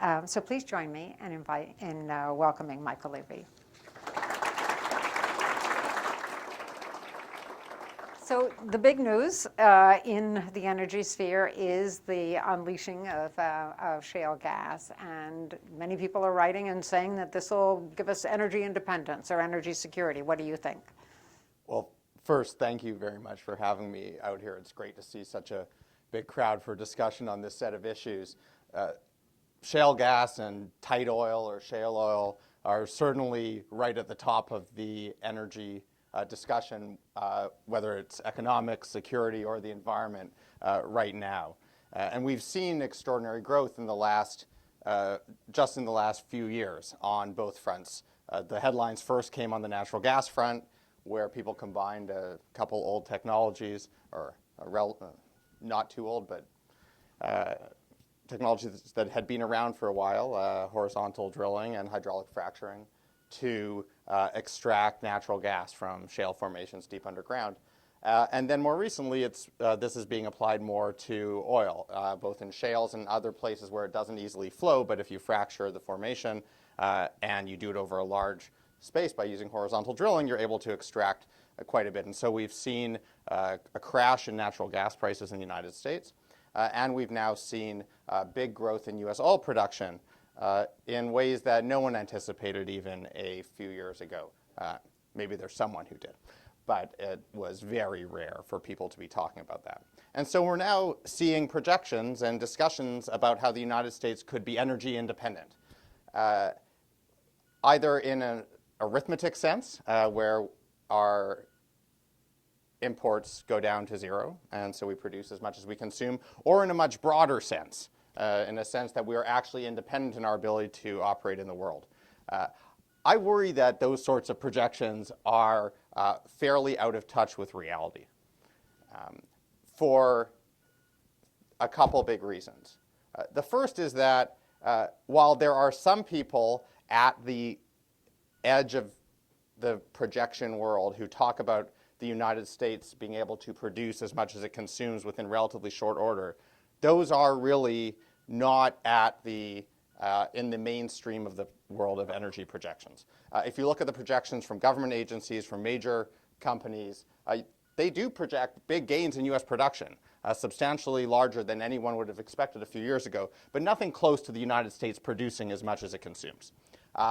So please join me in welcoming Michael Levi. So the big news in the energy sphere is the unleashing of shale gas, and many people are writing and saying that this will give us energy independence or energy security. What do you think? Well, first, thank you very much for having me out here. It's great to see such a big crowd for discussion on this set of issues. Shale gas and tight oil or shale oil are certainly right at the top of the energy discussion, whether it's economics, security, or the environment right now. And we've seen extraordinary growth in the last, just in the last few years on both fronts. The headlines first came on the natural gas front, where people combined a couple old technologies, or not too old, but technologies that had been around for a while, horizontal drilling and hydraulic fracturing, to extract natural gas from shale formations deep underground. And then more recently, this is being applied more to oil, both in shales and other places where it doesn't easily flow, but if you fracture the formation and you do it over a large space by using horizontal drilling, you're able to extract quite a bit. And so we've seen a crash in natural gas prices in the United States, and we've now seen big growth in U.S. oil production in ways that no one anticipated even a few years ago. Maybe there's someone who did, but it was very rare for people to be talking about that. And so we're now seeing projections and discussions about how the United States could be energy independent, either in an arithmetic sense, where our imports go down to zero, and so we produce as much as we consume, or in a much broader sense, in a sense that we are actually independent in our ability to operate in the world. I worry that those sorts of projections are fairly out of touch with reality for a couple big reasons. The first is that while there are some people at the edge of the projection world who talk about the United States being able to produce as much as it consumes within relatively short order, those are really not at the in the mainstream of the world of energy projections. If you look at the projections from government agencies, from major companies, they do project big gains in U.S. production, substantially larger than anyone would have expected a few years ago, but nothing close to the United States producing as much as it consumes.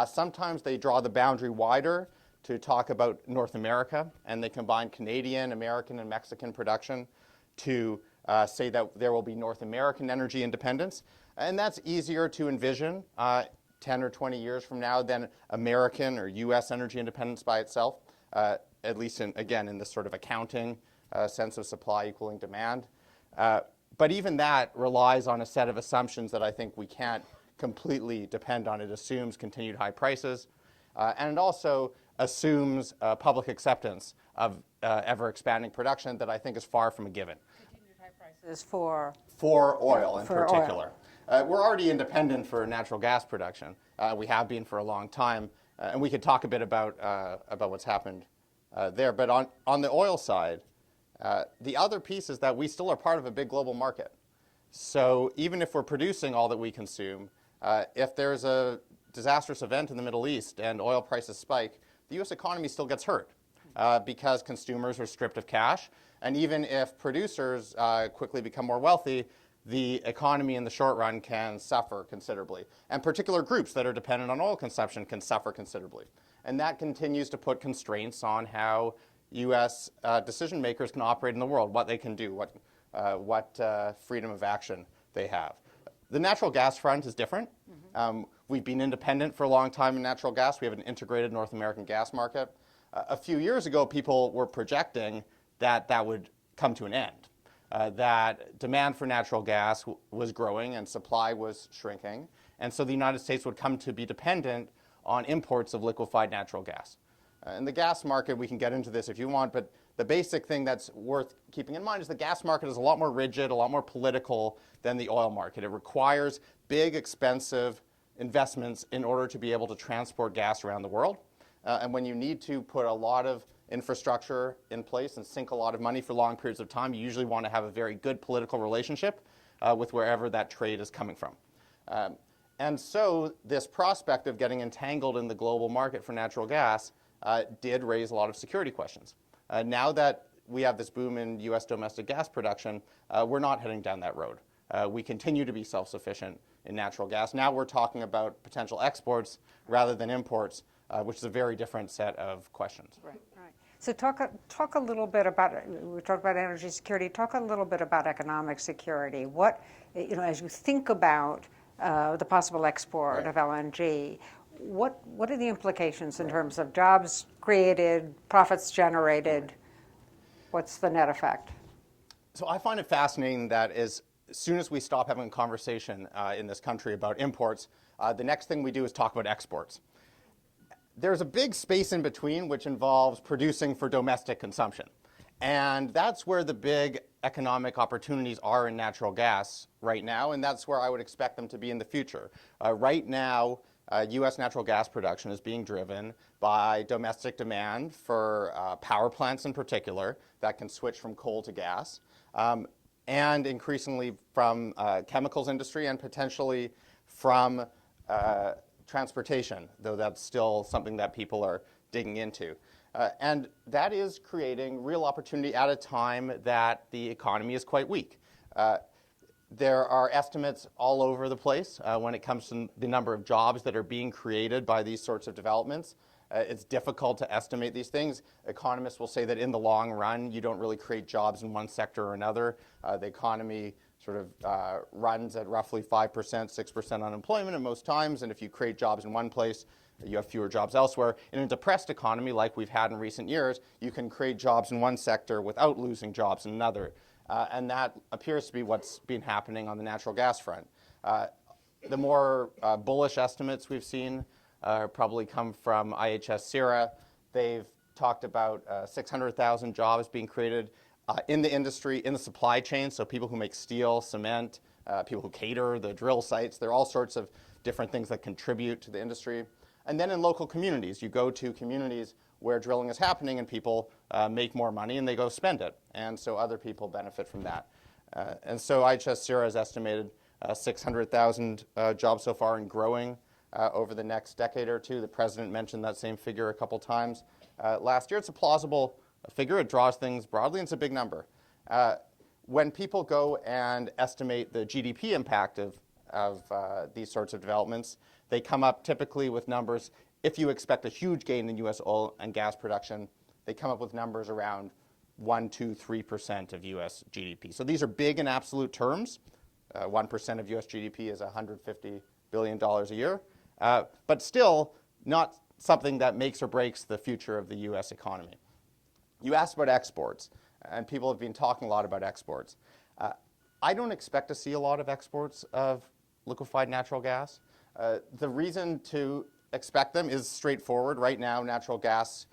Sometimes they draw the boundary wider to talk about North America, and they combine Canadian, American, and Mexican production to say that there will be North American energy independence. And that's easier to envision 10 or 20 years from now than American or U.S. energy independence by itself, at least, again, in this sort of accounting sense of supply equaling demand. But even that relies on a set of assumptions that I think we can't completely depend on. It assumes continued high prices, and it also assumes public acceptance of ever-expanding production that I think is far from a given. Continued high prices for oil in particular. Oil. We're already independent for natural gas production. We have been for a long time, and we could talk a bit about what's happened there. But on the oil side, the other piece is that we still are part of a big global market. So even if we're producing all that we consume, if there's a disastrous event in the Middle East and oil prices spike, the U.S. economy still gets hurt because consumers are stripped of cash. And even if producers quickly become more wealthy, the economy in the short run can suffer considerably. And particular groups that are dependent on oil consumption can suffer considerably. And that continues to put constraints on how U.S. decision makers can operate in the world, what they can do, what freedom of action they have. The natural gas front is different. We've been independent for a long time in natural gas. We have an integrated North American gas market. A few years ago, people were projecting that that would come to an end, that demand for natural gas was growing and supply was shrinking. And so the United States would come to be dependent on imports of liquefied natural gas. In the gas market, we can get into this if you want, but the basic thing that's worth keeping in mind is the gas market is a lot more rigid, a lot more political than the oil market. It requires big, expensive investments in order to be able to transport gas around the world. And when you need to put a lot of infrastructure in place and sink a lot of money for long periods of time, you usually want to have a very good political relationship with wherever that trade is coming from. And so this prospect of getting entangled in the global market for natural gas did raise a lot of security questions. Now that we have this boom in U.S. domestic gas production, we're not heading down that road. We continue to be self-sufficient in natural gas. Now we're talking about potential exports rather than imports, which is a very different set of questions. Right, right. So talk a little bit about, we talked about energy security, talk a little bit about economic security. What, as you think about the possible export Right. of LNG, what are the implications in terms of jobs created, profits generated? What's the net effect? So I find it fascinating that as soon as we stop having a conversation in this country about imports, the next thing we do is talk about exports. There's a big space in between which involves producing for domestic consumption. And that's where the big economic opportunities are in natural gas right now, and that's where I would expect them to be in the future. Right now, U.S. natural gas production is being driven by domestic demand for power plants in particular that can switch from coal to gas, and increasingly from chemicals industry and potentially from transportation, though that's still something that people are digging into. And that is creating real opportunity at a time that the economy is quite weak. There are estimates all over the place when it comes to the number of jobs that are being created by these sorts of developments. It's difficult to estimate these things. Economists will say that in the long run, you don't really create jobs in one sector or another. The economy sort of runs at roughly 5%, 6% unemployment at most times, and if you create jobs in one place, you have fewer jobs elsewhere. In a depressed economy like we've had in recent years, you can create jobs in one sector without losing jobs in another. And that appears to be what's been happening on the natural gas front. The more bullish estimates we've seen probably come from IHS CERA. They've talked about 600,000 jobs being created in the industry, in the supply chain, so people who make steel, cement, people who cater the drill sites. There are all sorts of different things that contribute to the industry. And then in local communities, you go to communities where drilling is happening and people make more money and they go spend it. And so other people benefit from that. And so IHS CERA has estimated 600,000 jobs so far and growing over the next decade or two. The president mentioned that same figure a couple times last year. It's a plausible figure. It draws things broadly, and it's a big number. When people go and estimate the GDP impact of these sorts of developments, they come up typically with numbers. If you expect a huge gain in U.S. oil and gas production, they come up with numbers around 1, 2, 3% of U.S. GDP. So these are big in absolute terms. 1% of U.S. GDP is $150 billion a year, but still not something that makes or breaks the future of the U.S. economy. You asked about exports, and people have been talking a lot about exports. I don't expect to see a lot of exports of liquefied natural gas. The reason to expect them is straightforward. Right now, natural gas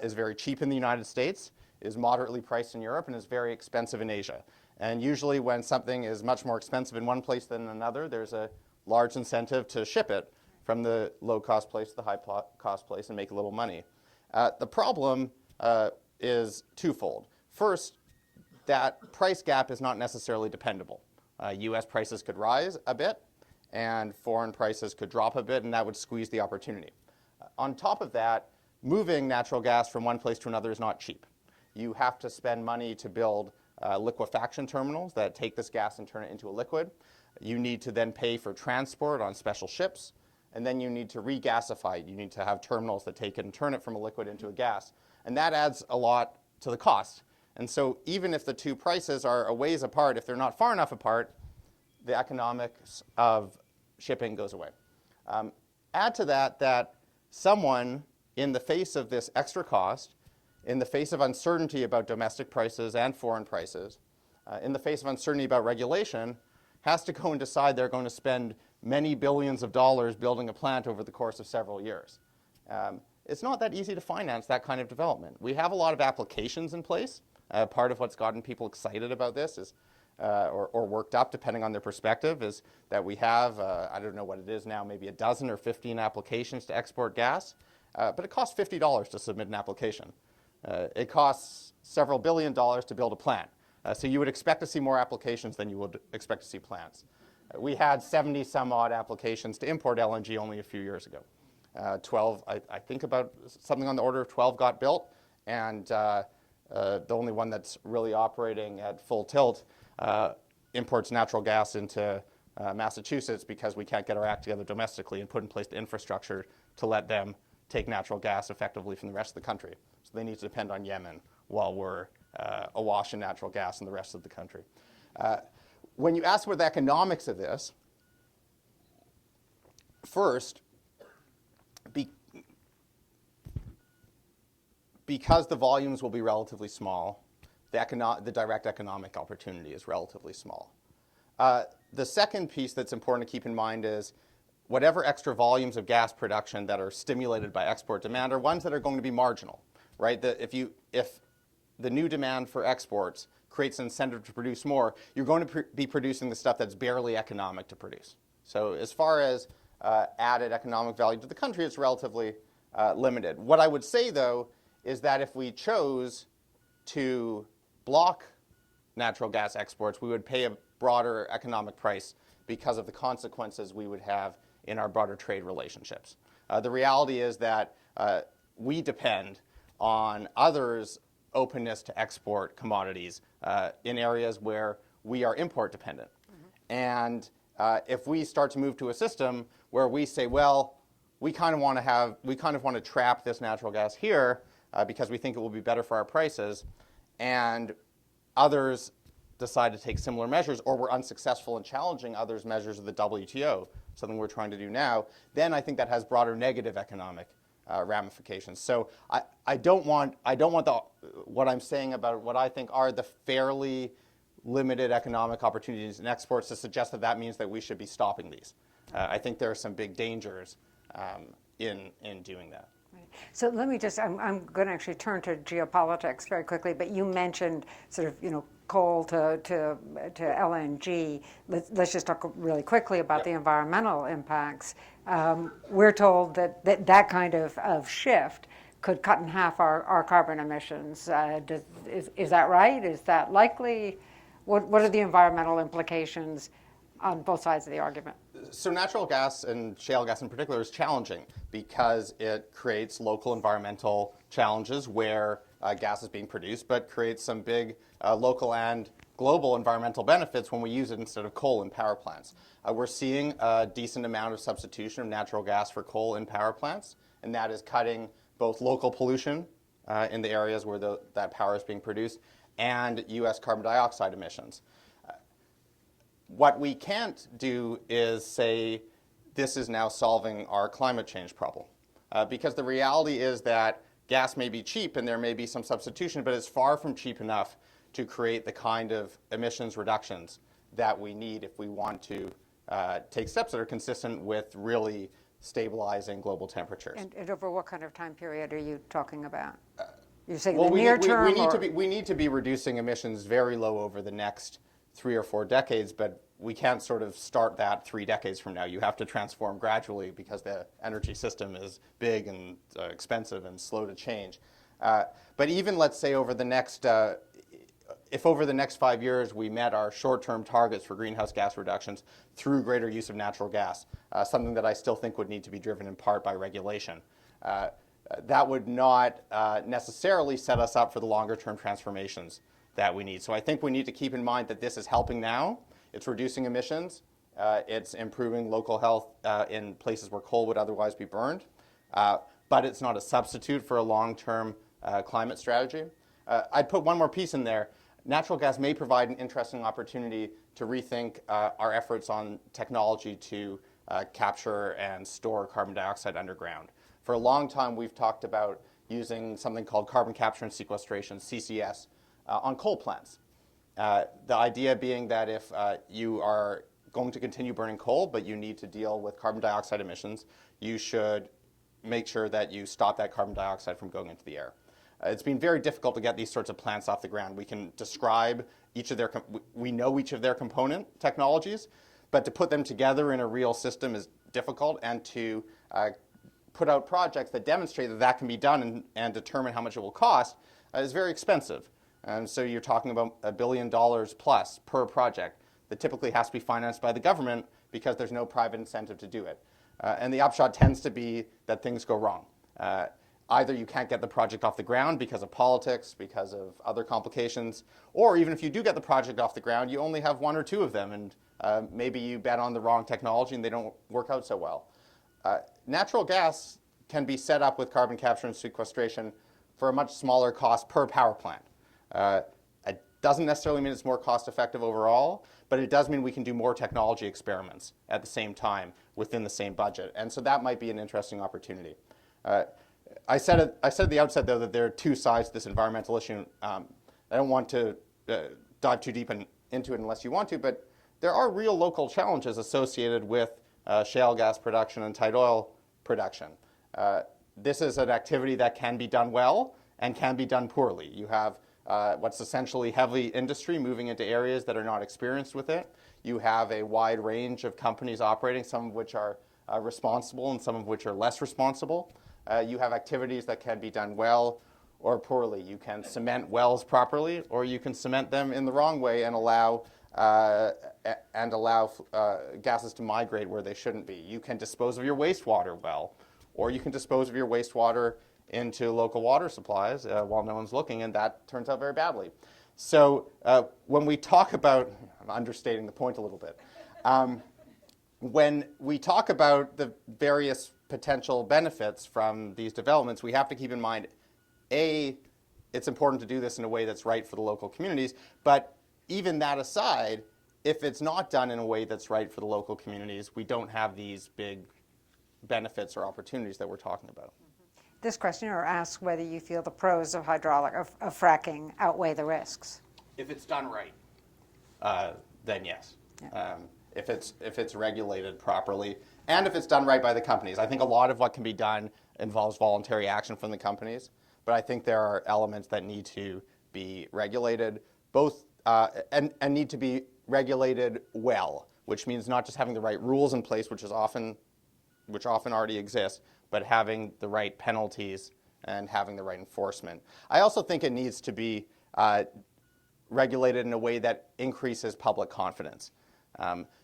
is very cheap in the United States, is moderately priced in Europe, and is very expensive in Asia. And usually when something is much more expensive in one place than another, there's a large incentive to ship it from the low-cost place to the high-cost place and make a little money. The problem is twofold. First, that price gap is not necessarily dependable. U.S. prices could rise a bit, and foreign prices could drop a bit, and that would squeeze the opportunity. On top of that, moving natural gas from one place to another is not cheap. You have to spend money to build liquefaction terminals that take this gas and turn it into a liquid. You need to then pay for transport on special ships, and then you need to regasify it. You need to have terminals that take it and turn it from a liquid into a gas. And that adds a lot to the cost. And so even if the two prices are a ways apart, if they're not far enough apart, the economics of shipping goes away. Add to that someone, in the face of this extra cost, in the face of uncertainty about domestic prices and foreign prices, in the face of uncertainty about regulation, has to go and decide they're going to spend many billions of dollars building a plant over the course of several years. It's not that easy to finance that kind of development. We have a lot of applications in place. Part of what's gotten people excited about this is, or worked up, depending on their perspective, is that we have, I don't know what it is now, maybe a dozen or 15 applications to export gas. But it costs $50 to submit an application. It costs several $billion to build a plant. So you would expect to see more applications than you would expect to see plants. We had 70 some odd applications to import LNG only a few years ago. 12, I think about something on the order of 12 got built, and the only one that's really operating at full tilt imports natural gas into Massachusetts because we can't get our act together domestically and put in place the infrastructure to let them take natural gas effectively from the rest of the country. So they need to depend on Yemen while we're awash in natural gas in the rest of the country. When you ask about the economics of this, first, because the volumes will be relatively small, the direct economic opportunity is relatively small. The second piece that's important to keep in mind is whatever extra volumes of gas production that are stimulated by export demand are ones that are going to be marginal, right? If the new demand for exports creates an incentive to produce more, you're going to be producing the stuff that's barely economic to produce. So as far as added economic value to the country, it's relatively limited. What I would say, though, is that if we chose to block natural gas exports, we would pay a broader economic price because of the consequences we would have in our broader trade relationships. The reality is that we depend on others' openness to export commodities in areas where we are import dependent. Mm-hmm. And if we start to move to a system where we say, well, we kind of want to trap this natural gas here because we think it will be better for our prices, and others decide to take similar measures, or we're unsuccessful in challenging others' measures of the WTO, something we're trying to do now, then I think that has broader negative economic ramifications. So I don't want what I'm saying about what I think are the fairly limited economic opportunities in exports to suggest that means that we should be stopping these. I think there are some big dangers in doing that. So let me just, I'm going to actually turn to geopolitics very quickly, but you mentioned sort of, coal to LNG. Let's just talk really quickly about the environmental impacts. We're told that kind of shift could cut in half our carbon emissions. Is that right? Is that likely? What are the environmental implications on both sides of the argument? So natural gas, and shale gas in particular, is challenging because it creates local environmental challenges where gas is being produced, but creates some big local and global environmental benefits when we use it instead of coal in power plants. We're seeing a decent amount of substitution of natural gas for coal in power plants, and that is cutting both local pollution in the areas where that power is being produced and U.S. carbon dioxide emissions. What we can't do is say this is now solving our climate change problem. Because the reality is that gas may be cheap and there may be some substitution, but it's far from cheap enough to create the kind of emissions reductions that we need if we want to take steps that are consistent with really stabilizing global temperatures. And over what kind of time period are you talking about? You're saying well, the near term? We need to be reducing emissions very low over the next 3 or 4 decades, but we can't sort of start that 3 decades from now. You have to transform gradually because the energy system is big and expensive and slow to change. But even, let's say, over the next 5 years we met our short-term targets for greenhouse gas reductions through greater use of natural gas, something that I still think would need to be driven in part by regulation, that would not necessarily set us up for the longer-term transformations that we need. So I think we need to keep in mind that this is helping now. It's reducing emissions. It's improving local health in places where coal would otherwise be burned. But it's not a substitute for a long-term climate strategy. I'd put one more piece in there. Natural gas may provide an interesting opportunity to rethink our efforts on technology to capture and store carbon dioxide underground. For a long time, we've talked about using something called carbon capture and sequestration, CCS, on coal plants. The idea being that if you are going to continue burning coal, but you need to deal with carbon dioxide emissions, you should make sure that you stop that carbon dioxide from going into the air. It's been very difficult to get these sorts of plants off the ground. We can describe we know each of their component technologies, but to put them together in a real system is difficult, and to put out projects that demonstrate that can be done and determine how much it will cost is very expensive. And so you're talking about $1 billion plus per project. that typically has to be financed by the government because there's no private incentive to do it. And the upshot tends to be that things go wrong. Either you can't get the project off the ground because of politics, because of other complications, or even if you do get the project off the ground, you only have one or two of them, and maybe you bet on the wrong technology and they don't work out so well. Natural gas can be set up with carbon capture and sequestration for a much smaller cost per power plant. It doesn't necessarily mean it's more cost effective overall, but it does mean we can do more technology experiments at the same time within the same budget. And so that might be an interesting opportunity. I said at the outset, though, that there are two sides to this environmental issue. I don't want to dive too deep into it unless you want to, but there are real local challenges associated with shale gas production and tight oil production. This is an activity that can be done well and can be done poorly. You have what's essentially heavy industry moving into areas that are not experienced with it. You have a wide range of companies operating, some of which are responsible and some of which are less responsible. You have activities that can be done well or poorly. You can cement wells properly, or you can cement them in the wrong way and allow gases to migrate where they shouldn't be. You can dispose of your wastewater well, or you can dispose of your wastewater into local water supplies while no one's looking, and that turns out very badly. So when we talk about, I'm understating the point a little bit, when we talk about the various potential benefits from these developments, we have to keep in mind, A, it's important to do this in a way that's right for the local communities, but even that aside, if it's not done in a way that's right for the local communities, we don't have these big benefits or opportunities that we're talking about. This questioner asks whether you feel the pros of fracking outweigh the risks. If it's done right, then yes. Yeah. If it's regulated properly, and if it's done right by the companies. I think a lot of what can be done involves voluntary action from the companies, but I think there are elements that need to be regulated, both and need to be regulated well, which means not just having the right rules in place, which often already exist, but having the right penalties and having the right enforcement. I also think it needs to be regulated in a way that increases public confidence.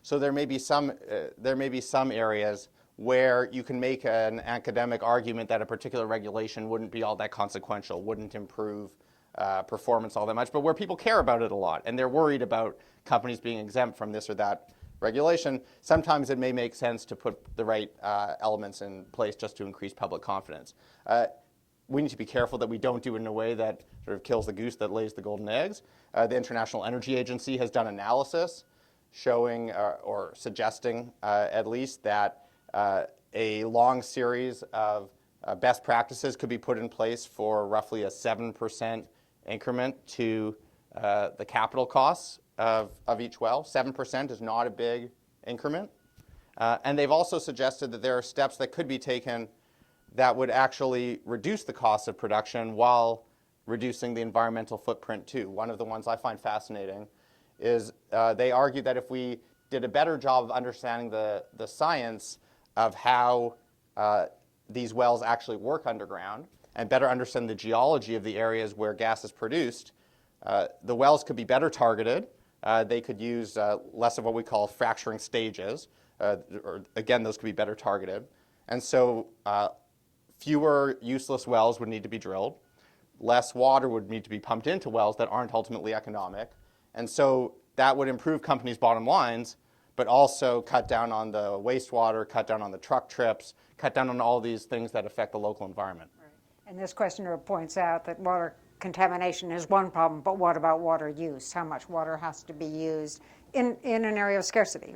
So there may be some areas where you can make an academic argument that a particular regulation wouldn't be all that consequential, wouldn't improve performance all that much, but where people care about it a lot and they're worried about companies being exempt from this or that regulation, sometimes it may make sense to put the right elements in place just to increase public confidence. We need to be careful that we don't do it in a way that sort of kills the goose that lays the golden eggs. The International Energy Agency has done analysis showing or suggesting at least that a long series of best practices could be put in place for roughly a 7% increment to the capital costs of each well. 7% is not a big increment. And they've also suggested that there are steps that could be taken that would actually reduce the cost of production while reducing the environmental footprint too. One of the ones I find fascinating is they argue that if we did a better job of understanding the science of how these wells actually work underground and better understand the geology of the areas where gas is produced, the wells could be better targeted. They could use less of what we call fracturing stages. Or again, those could be better targeted. And so fewer useless wells would need to be drilled. Less water would need to be pumped into wells that aren't ultimately economic. And so that would improve companies' bottom lines, but also cut down on the wastewater, cut down on the truck trips, cut down on all these things that affect the local environment. Right. And this questioner points out that water contamination is one problem, but what about water use? How much water has to be used in an area of scarcity,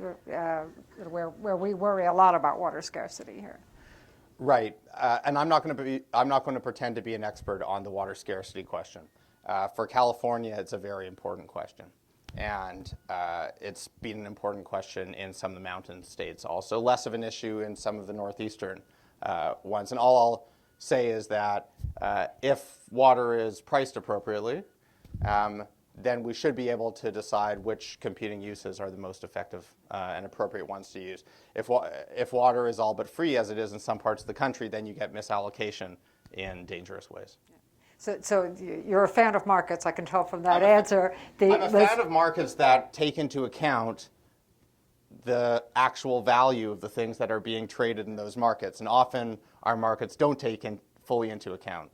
where we worry a lot about water scarcity here? Right, and I'm not going to pretend to be an expert on the water scarcity question. For California, it's a very important question, and it's been an important question in some of the mountain states also, less of an issue in some of the northeastern ones. And all I'll say is that if water is priced appropriately, then we should be able to decide which competing uses are the most effective and appropriate ones to use. If water is all but free, as it is in some parts of the country, then you get misallocation in dangerous ways. So you're a fan of markets, I can tell from that answer. I'm a fan of markets that take into account the actual value of the things that are being traded in those markets. And often our markets don't take fully into account,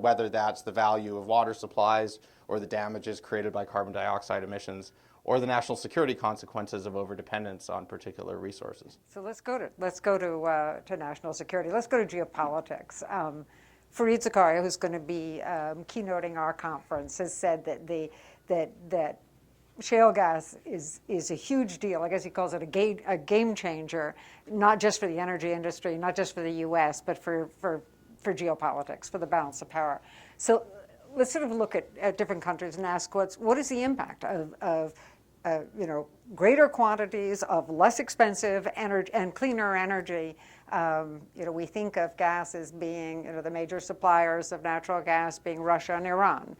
whether that's the value of water supplies or the damages created by carbon dioxide emissions or the national security consequences of overdependence on particular resources. So let's go to national security. Let's go to geopolitics. Fareed Zakaria, who's going to be keynoting our conference, has said that shale gas is a huge deal. I guess he calls it a game changer, not just for the energy industry, not just for the U.S., but for geopolitics, for the balance of power. So let's sort of look at different countries and ask what is the impact of greater quantities of less expensive energy and cleaner energy. We think of gas as being, the major suppliers of natural gas being Russia and Iran,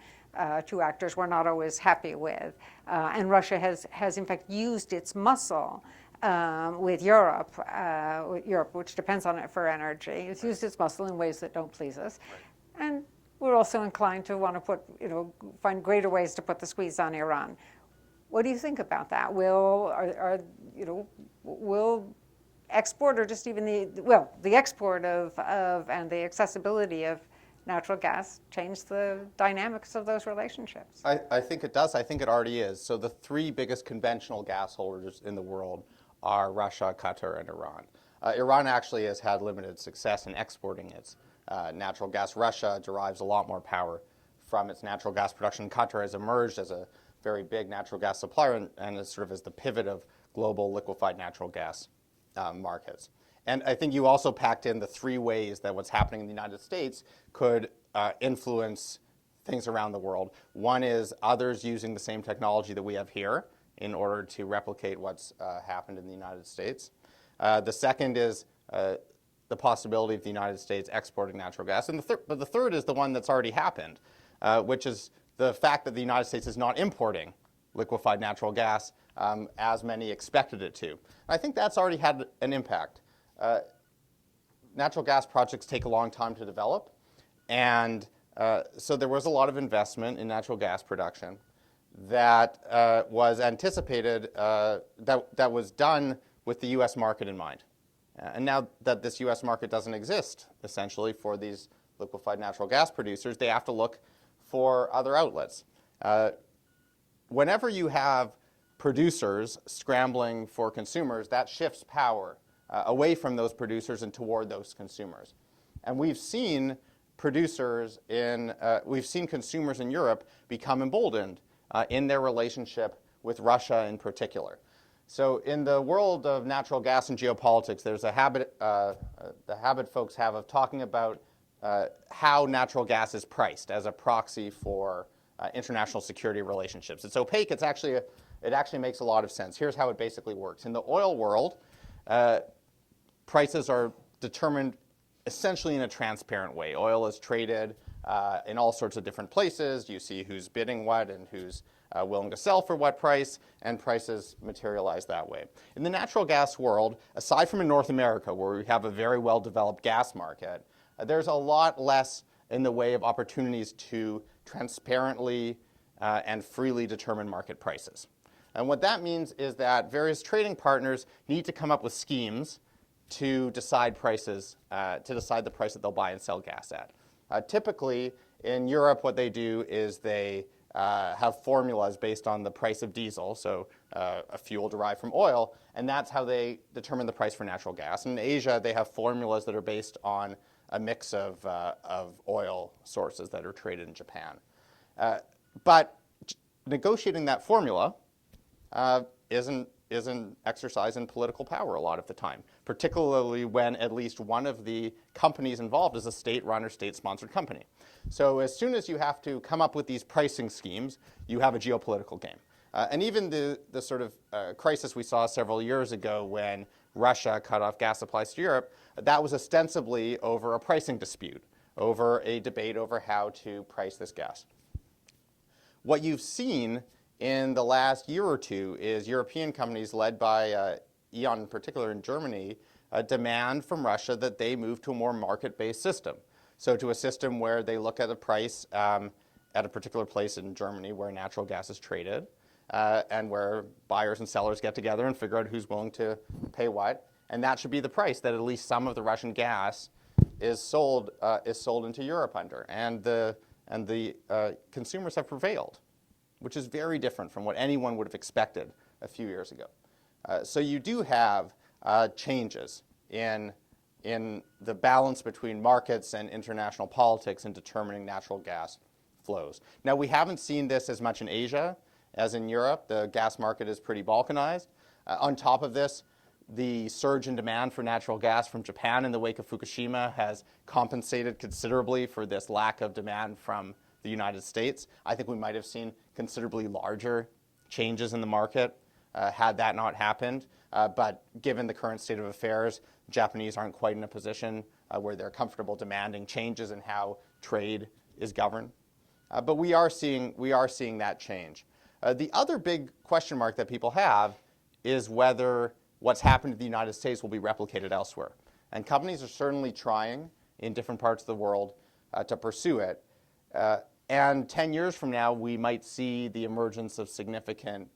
two actors we're not always happy with. And Russia has in fact used its muscle with Europe, which depends on it for energy. It's used its muscle in ways that don't please us. Right. And we're also inclined to want to find greater ways to put the squeeze on Iran. What do you think about that? Will export or just even the export of and the accessibility of natural gas change the dynamics of those relationships? I think it does. I think it already is. So the three biggest conventional gas holders in the world are Russia, Qatar, and Iran. Iran actually has had limited success in exporting its natural gas. Russia derives a lot more power from its natural gas production. Qatar has emerged as a very big natural gas supplier and is sort of as the pivot of global liquefied natural gas markets. And I think you also packed in the three ways that what's happening in the United States could influence things around the world. One is others using the same technology that we have here in order to replicate what's happened in the United States. The second is the possibility of the United States exporting natural gas. And the third is the one that's already happened, which is the fact that the United States is not importing liquefied natural gas as many expected it to. I think that's already had an impact. Natural gas projects take a long time to develop, and so there was a lot of investment in natural gas production that was anticipated, that was done with the U.S. market in mind. And now that this U.S. market doesn't exist, essentially, for these liquefied natural gas producers, they have to look for other outlets. Whenever you have producers scrambling for consumers, that shifts power away from those producers and toward those consumers. And we've seen consumers in Europe become emboldened in their relationship with Russia in particular. So in the world of natural gas and geopolitics, there's a habit, the habit folks have of talking about how natural gas is priced as a proxy for international security relationships. It's opaque. It actually makes a lot of sense. Here's how it basically works. In the oil world, prices are determined essentially in a transparent way. Oil is traded in all sorts of different places. You see who's bidding what and who's willing to sell for what price, and prices materialize that way. In the natural gas world, aside from in North America, where we have a very well-developed gas market, there's a lot less in the way of opportunities to transparently and freely determine market prices. And what that means is that various trading partners need to come up with schemes to decide prices, to decide the price that they'll buy and sell gas at. Typically, in Europe, what they do is they have formulas based on the price of diesel, so a fuel derived from oil, and that's how they determine the price for natural gas. In Asia, they have formulas that are based on a mix of oil sources that are traded in Japan. But negotiating that formula is an exercise in political power a lot of the time, particularly when at least one of the companies involved is a state-run or state-sponsored company. So as soon as you have to come up with these pricing schemes, you have a geopolitical game. And even the sort of crisis we saw several years ago when Russia cut off gas supplies to Europe, that was ostensibly over a pricing dispute, over a debate over how to price this gas. What you've seen in the last year or two is European companies led by E.ON in particular in Germany demand from Russia that they move to a more market-based system. So to a system where they look at a price at a particular place in Germany where natural gas is traded, and where buyers and sellers get together and figure out who's willing to pay what, and that should be the price that at least some of the Russian gas is sold into Europe under, and the consumers have prevailed, which is very different from what anyone would have expected a few years ago. So you do have changes in the balance between markets and international politics in determining natural gas flows. Now, we haven't seen this as much in Asia as in Europe. The gas market is pretty balkanized. On top of this, the surge in demand for natural gas from Japan in the wake of Fukushima has compensated considerably for this lack of demand from the United States. I think we might have seen considerably larger changes in the market had that not happened. But given the current state of affairs, Japanese aren't quite in a position where they're comfortable demanding changes in how trade is governed. But we are seeing that change. The other big question mark that people have is whether what's happened to the United States will be replicated elsewhere. And companies are certainly trying in different parts of the world to pursue it. And 10 years from now, we might see the emergence of significant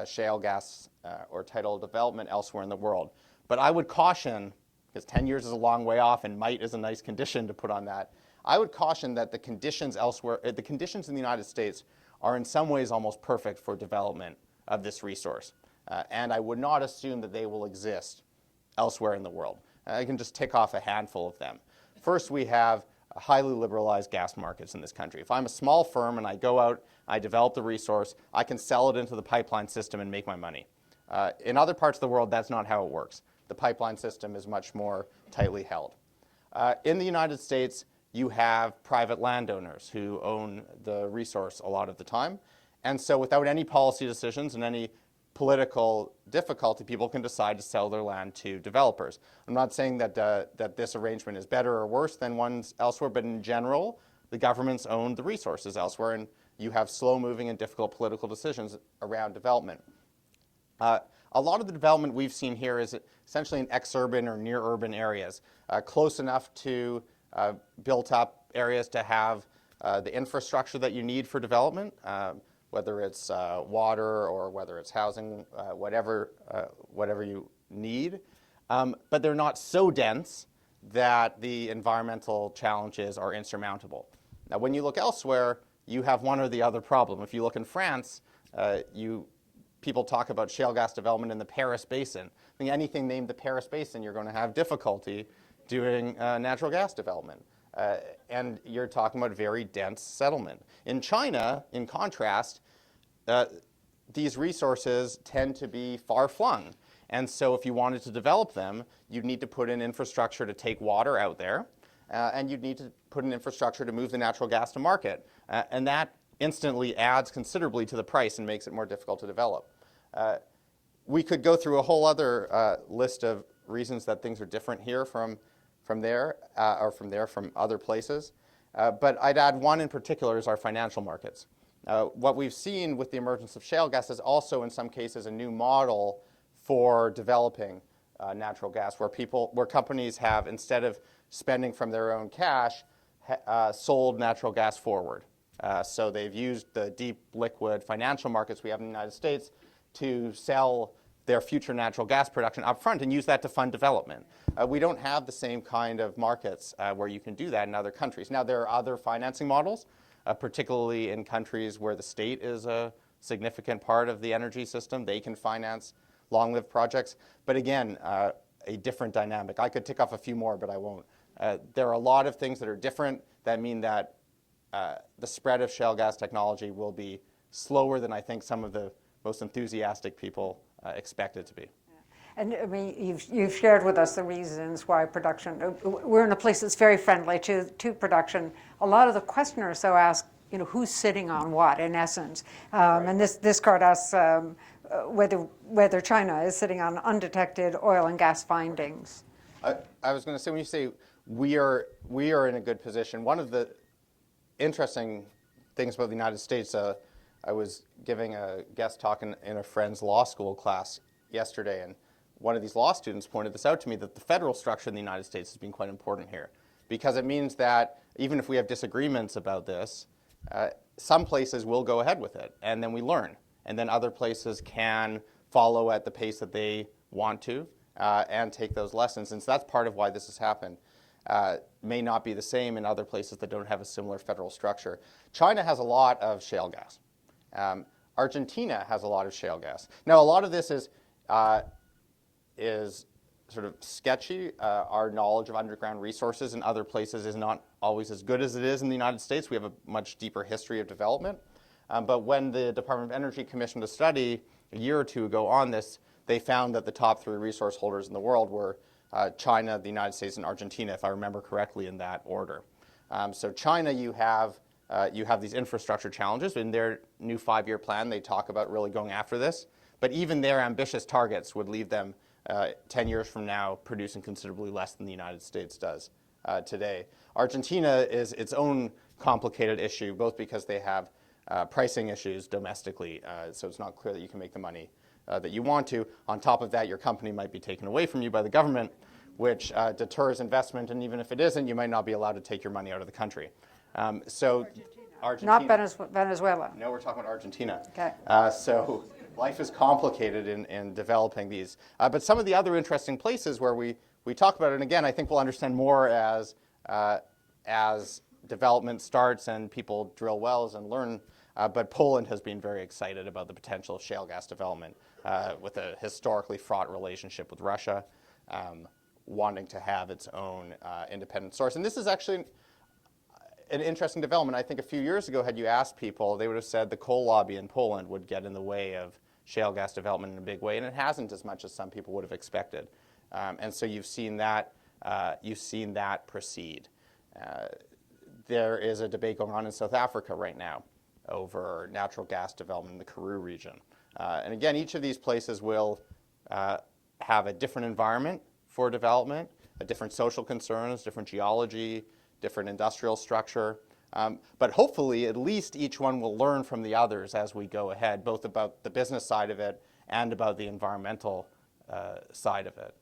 shale gas or tidal development elsewhere in the world. But I would caution, because 10 years is a long way off and might is a nice condition to put on that, I would caution that the conditions elsewhere, the conditions in the United States are in some ways almost perfect for development of this resource. And I would not assume that they will exist elsewhere in the world. I can just tick off a handful of them. First, we have highly liberalized gas markets in this country. If I'm a small firm and I go out, I develop the resource, I can sell it into the pipeline system and make my money. In other parts of the world, that's not how it works. The pipeline system is much more tightly held. In the United States, you have private landowners who own the resource a lot of the time. And so without any policy decisions and any political difficulty, people can decide to sell their land to developers. I'm not saying that this arrangement is better or worse than ones elsewhere, but in general, the governments own the resources elsewhere, and you have slow-moving and difficult political decisions around development. A lot of the development we've seen here is essentially in exurban or near-urban areas, close enough to built-up areas to have the infrastructure that you need for development, whether it's water or whether it's housing, whatever you need. But they're not so dense that the environmental challenges are insurmountable. Now, when you look elsewhere, you have one or the other problem. If you look in France, people talk about shale gas development in the Paris Basin. I think anything named the Paris Basin, you're going to have difficulty doing natural gas development. And you're talking about very dense settlement. In China, in contrast, these resources tend to be far-flung. And so if you wanted to develop them, you'd need to put in infrastructure to take water out there, and you'd need to put in infrastructure to move the natural gas to market. And that instantly adds considerably to the price and makes it more difficult to develop. We could go through a whole other list of reasons that things are different here from there, or from other places. But I'd add one in particular is our financial markets. What we've seen with the emergence of shale gas is also in some cases a new model for developing natural gas, where companies have, instead of spending from their own cash, sold natural gas forward. So they've used the deep liquid financial markets we have in the United States to sell their future natural gas production up front and use that to fund development. We don't have the same kind of markets where you can do that in other countries. Now, there are other financing models, particularly in countries where the state is a significant part of the energy system. They can finance long-lived projects. But again, a different dynamic. I could tick off a few more, but I won't. There are a lot of things that are different that mean that the spread of shale gas technology will be slower than I think some of the most enthusiastic people expect it to be. And I mean, you've shared with us the reasons why production, we're in a place that's very friendly to production. A lot of the questioners, though, ask, who's sitting on what, in essence. Right. And this card asks whether China is sitting on undetected oil and gas findings. I was going to say, when you say we are in a good position, one of the interesting things about the United States, I was giving a guest talk in a friend's law school class yesterday, and one of these law students pointed this out to me, that the federal structure in the United States has been quite important here. because it means that even if we have disagreements about this, some places will go ahead with it, and then we learn. And then other places can follow at the pace that they want to and take those lessons. And so that's part of why this has happened. May not be the same in other places that don't have a similar federal structure. China has a lot of shale gas. Argentina has a lot of shale gas. Now, a lot of this is sort of sketchy. Our knowledge of underground resources in other places is not always as good as it is in the United States. We have a much deeper history of development. But when the Department of Energy commissioned a study a year or two ago on this, they found that the top 3 resource holders in the world were China, the United States, and Argentina, if I remember correctly in that order. So China, you have these infrastructure challenges. In their new 5-year plan, they talk about really going after this. But even their ambitious targets would leave them 10 years from now producing considerably less than the United States does today. Argentina is its own complicated issue, both because they have pricing issues domestically, so it's not clear that you can make the money that you want to. On top of that, your company might be taken away from you by the government, which deters investment, and even if it isn't, you might not be allowed to take your money out of the country. So Argentina. Not Venezuela. No, we're talking about Argentina. Okay. So life is complicated in developing these. But some of the other interesting places where we talk about it, and again, I think we'll understand more as development starts and people drill wells and learn. But Poland has been very excited about the potential of shale gas development with a historically fraught relationship with Russia, wanting to have its own independent source. And this is actually an interesting development. I think a few years ago, had you asked people, they would have said the coal lobby in Poland would get in the way of shale gas development in a big way, and it hasn't as much as some people would have expected. And so you've seen that proceed. There is a debate going on in South Africa right now over natural gas development in the Karoo region. And again, each of these places will have a different environment for development, a different social concerns, different geology, different industrial structure. But hopefully, at least each one will learn from the others as we go ahead, both about the business side of it and about the environmental side of it.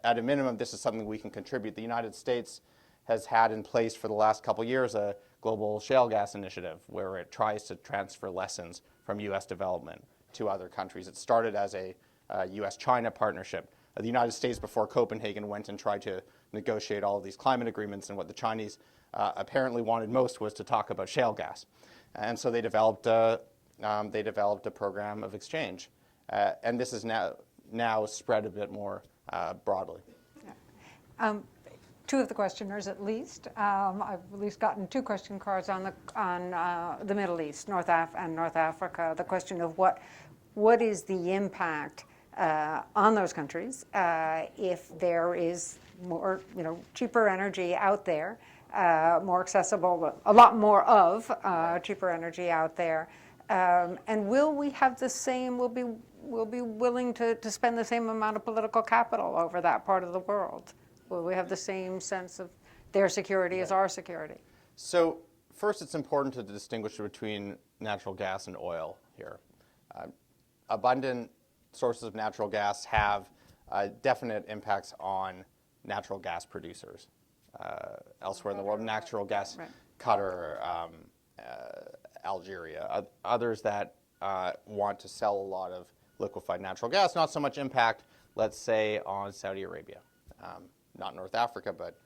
At a minimum, this is something we can contribute. The United States has had in place for the last couple of years a global shale gas initiative where it tries to transfer lessons from U.S. development to other countries. It started as a U.S.-China partnership. The United States, before Copenhagen, went and tried to negotiate all of these climate agreements, and what the Chinese apparently wanted most was to talk about shale gas. And so they developed a program of exchange. And this is now spread a bit more broadly. Yeah. 2 of the questioners, at least, I've at least gotten 2 question cards on the Middle East, North Africa. The question of what is the impact on those countries if there is more, cheaper energy out there, more accessible, a lot more of cheaper energy out there, and will we have the same? Will be willing to spend the same amount of political capital over that part of the world? Will we have the same sense of their security as our security? So first, it's important to distinguish between natural gas and oil here. Abundant sources of natural gas have definite impacts on natural gas producers elsewhere in the world. Natural gas, right. Qatar, Algeria, others that want to sell a lot of liquefied natural gas. Not so much impact, let's say, on Saudi Arabia. Not North Africa, but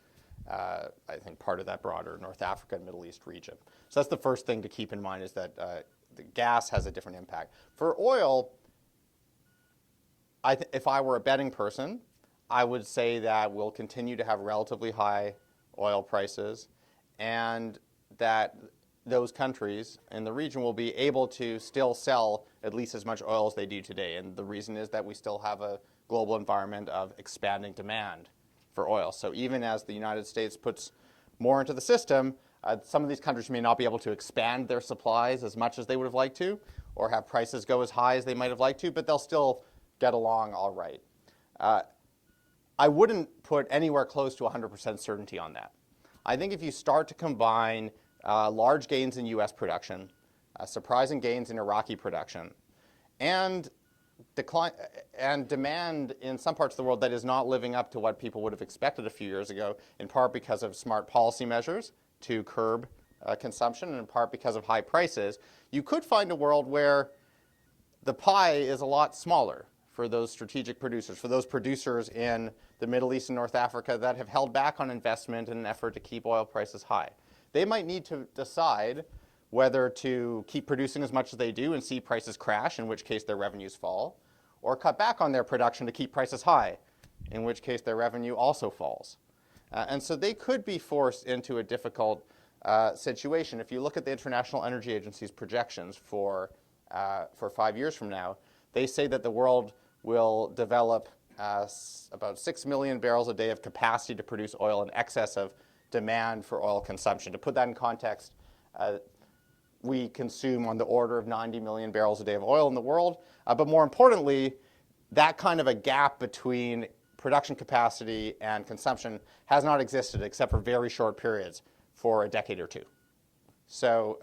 I think part of that broader North Africa and Middle East region. So that's the first thing to keep in mind, is that the gas has a different impact. For oil, if I were a betting person, I would say that we'll continue to have relatively high oil prices, and that those countries in the region will be able to still sell at least as much oil as they do today. And the reason is that we still have a global environment of expanding demand for oil. So even as the United States puts more into the system, some of these countries may not be able to expand their supplies as much as they would have liked to, or have prices go as high as they might have liked to, but they'll still get along all right. I wouldn't put anywhere close to 100% certainty on that. I think if you start to combine large gains in U.S. production, surprising gains in Iraqi production, and decline and demand in some parts of the world that is not living up to what people would have expected a few years ago, in part because of smart policy measures to curb consumption, and in part because of high prices, you could find a world where the pie is a lot smaller for those strategic producers, for those producers in the Middle East and North Africa that have held back on investment in an effort to keep oil prices high. They might need to decide whether to keep producing as much as they do and see prices crash, in which case their revenues fall, or cut back on their production to keep prices high, in which case their revenue also falls. And so they could be forced into a difficult situation. If you look at the International Energy Agency's projections for 5 years from now, they say that the world will develop about 6 million barrels a day of capacity to produce oil in excess of demand for oil consumption. To put that in context, we consume on the order of 90 million barrels a day of oil in the world. But more importantly, that kind of a gap between production capacity and consumption has not existed except for very short periods for a decade or two. So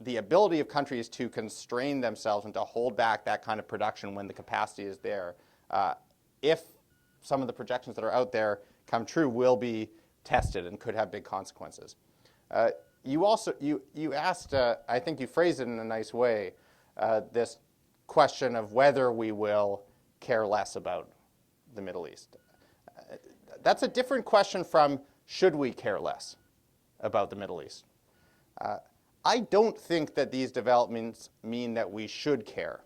the ability of countries to constrain themselves and to hold back that kind of production when the capacity is there, if some of the projections that are out there come true, will be tested and could have big consequences. You asked, I think you phrased it in a nice way, this question of whether we will care less about the Middle East. That's a different question from should we care less about the Middle East. I don't think that these developments mean that we should care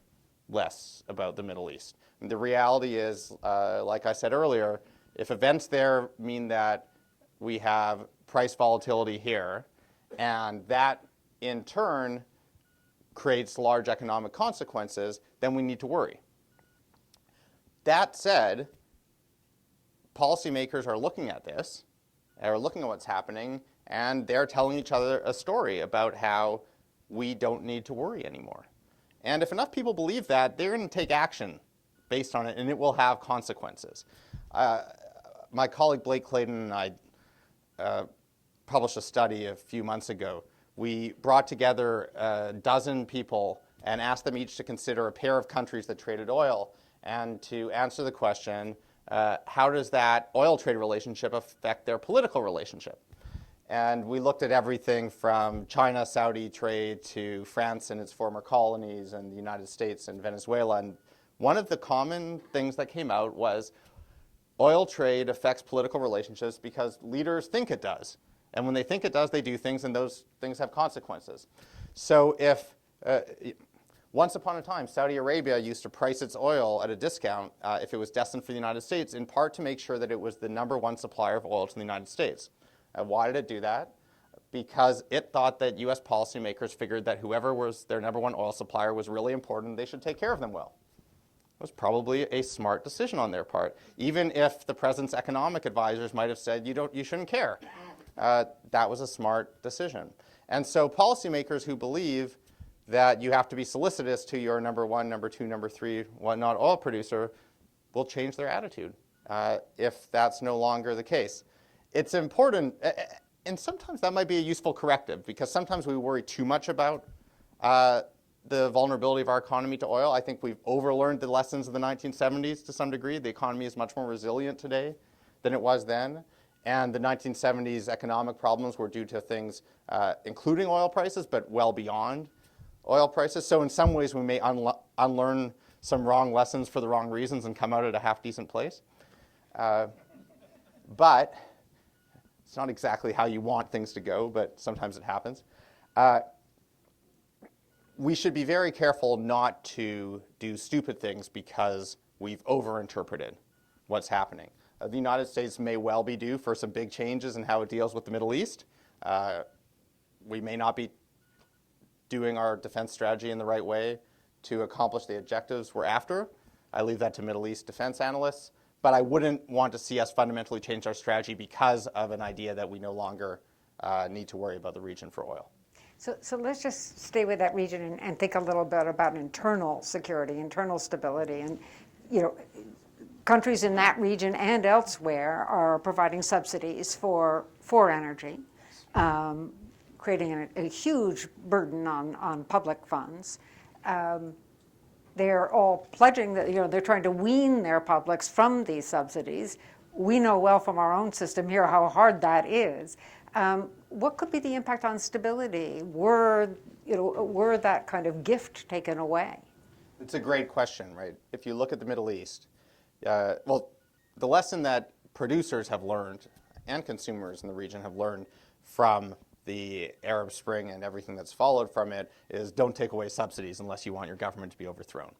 less about the Middle East. And the reality is, like I said earlier, if events there mean that we have price volatility here, and that in turn creates large economic consequences, then we need to worry. That said, policymakers are looking at this, are looking at what's happening, and they're telling each other a story about how we don't need to worry anymore. And if enough people believe that, they're going to take action based on it, and it will have consequences. My colleague Blake Clayton and I published a study a few months ago. We brought together a dozen people and asked them each to consider a pair of countries that traded oil and to answer the question, how does that oil trade relationship affect their political relationship? And we looked at everything from China-Saudi trade to France and its former colonies and the United States and Venezuela. And one of the common things that came out was oil trade affects political relationships because leaders think it does. And when they think it does, they do things, and those things have consequences. So if once upon a time, Saudi Arabia used to price its oil at a discount if it was destined for the United States, in part to make sure that it was the #1 supplier of oil to the United States. Why did it do that? Because it thought that U.S. policymakers figured that whoever was their #1 oil supplier was really important and they should take care of them well. It was probably a smart decision on their part, even if the president's economic advisors might have said, you shouldn't care. That was a smart decision. And so policymakers who believe that you have to be solicitous to your #1, #2, #3, whatnot oil producer will change their attitude if that's no longer the case. It's important, and sometimes that might be a useful corrective, because sometimes we worry too much about the vulnerability of our economy to oil. I think we've overlearned the lessons of the 1970s to some degree. The economy is much more resilient today than it was then. And the 1970s economic problems were due to things including oil prices, but well beyond oil prices. So in some ways, we may unlearn some wrong lessons for the wrong reasons and come out at a half-decent place. But it's not exactly how you want things to go, but sometimes it happens. We should be very careful not to do stupid things because we've overinterpreted what's happening. The United States may well be due for some big changes in how it deals with the Middle East. We may not be doing our defense strategy in the right way to accomplish the objectives we're after. I leave that to Middle East defense analysts. But I wouldn't want to see us fundamentally change our strategy because of an idea that we no longer need to worry about the region for oil. So let's just stay with that region and think a little bit about internal security, internal stability. And, countries in that region and elsewhere are providing subsidies for energy, creating a huge burden on public funds. they're all pledging that, they're trying to wean their publics from these subsidies. We know well from our own system here how hard that is. What could be the impact on stability were that kind of gift taken away? It's a great question, right? If you look at the Middle East, well, the lesson that producers have learned and consumers in the region have learned from the Arab Spring and everything that's followed from it is don't take away subsidies unless you want your government to be overthrown,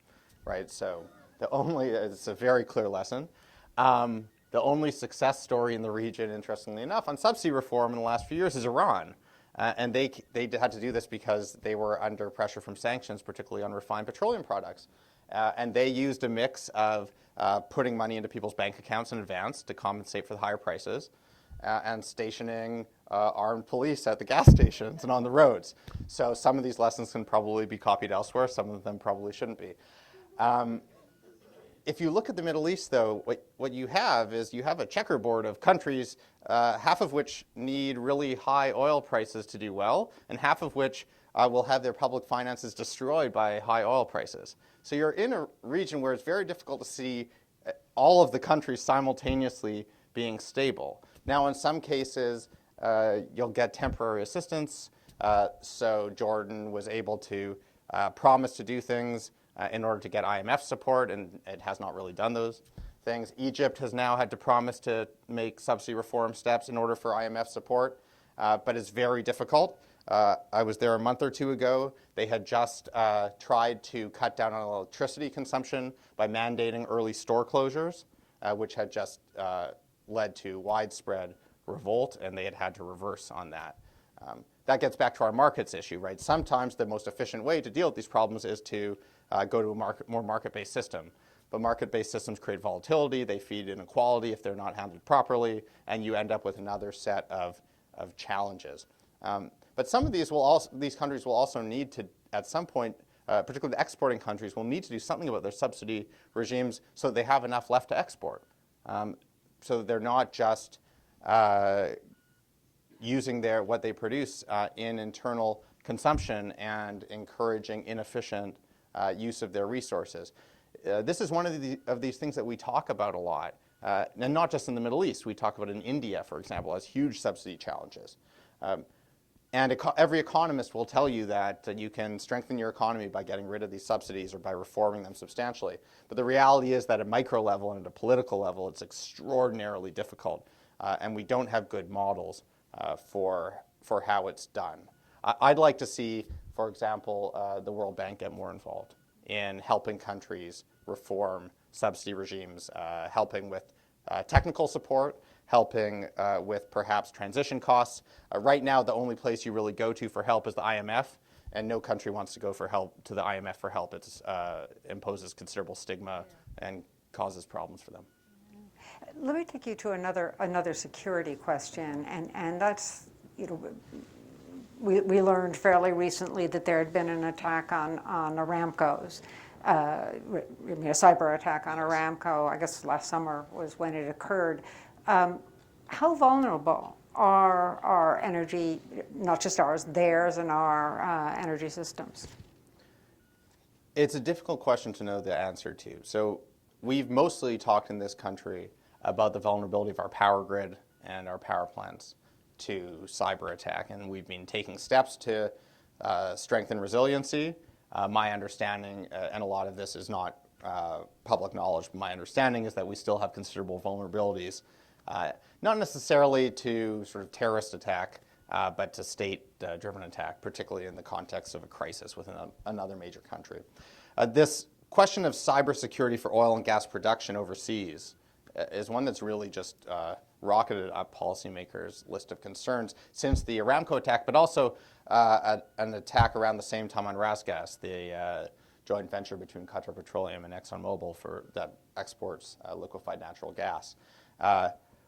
right? So it's a very clear lesson. The only success story in the region, interestingly enough, on subsidy reform in the last few years is Iran. And they had to do this because they were under pressure from sanctions, particularly on refined petroleum products. And they used a mix of putting money into people's bank accounts in advance to compensate for the higher prices and stationing armed police at the gas stations and on the roads. So some of these lessons can probably be copied elsewhere. Some of them probably shouldn't be. If you look at the Middle East, though, what you have is you have a checkerboard of countries, half of which need really high oil prices to do well, and half of which will have their public finances destroyed by high oil prices. So you're in a region where it's very difficult to see all of the countries simultaneously being stable. Now, in some cases, you'll get temporary assistance. So Jordan was able to promise to do things in order to get IMF support, and it has not really done those things. Egypt has now had to promise to make subsidy reform steps in order for IMF support, but it's very difficult. I was there a month or two ago. They had just tried to cut down on electricity consumption by mandating early store closures, which had just led to widespread revolt, and they had to reverse on that. That gets back to our markets issue, right? Sometimes the most efficient way to deal with these problems is to go to a more market-based system. But market-based systems create volatility, they feed inequality if they're not handled properly, and you end up with another set of challenges. But some of these countries will also need to, at some point, particularly the exporting countries, will need to do something about their subsidy regimes so that they have enough left to export. So that they're not just using what they produce in internal consumption and encouraging inefficient use of their resources. This is one of these things that we talk about a lot, and not just in the Middle East. We talk about in India, for example, has huge subsidy challenges. And every economist will tell you that you can strengthen your economy by getting rid of these subsidies or by reforming them substantially. But the reality is that at a micro level and at a political level, it's extraordinarily difficult. And we don't have good models for how it's done. I'd like to see, for example, the World Bank get more involved in helping countries reform subsidy regimes, helping with technical support, helping with perhaps transition costs. Right now, the only place you really go to for help is the IMF, and no country wants to go to the IMF for help. It imposes considerable stigma and causes problems for them. Let me take you to another security question, and that's, we learned fairly recently that there had been an attack on Aramco's, a cyber attack on Aramco. I guess last summer was when it occurred. How vulnerable are our energy, not just ours, theirs and our energy systems? It's a difficult question to know the answer to. So we've mostly talked in this country about the vulnerability of our power grid and our power plants to cyber attack, and we've been taking steps to strengthen resiliency. My understanding, and a lot of this is not public knowledge, but my understanding is that we still have considerable vulnerabilities, not necessarily to sort of terrorist attack, but to state-driven attack, particularly in the context of a crisis within another major country. This question of cybersecurity for oil and gas production overseas is one that's really just rocketed up policymakers' list of concerns since the Aramco attack, but also an attack around the same time on Rasgas, the joint venture between Qatar Petroleum and ExxonMobil that exports liquefied natural gas.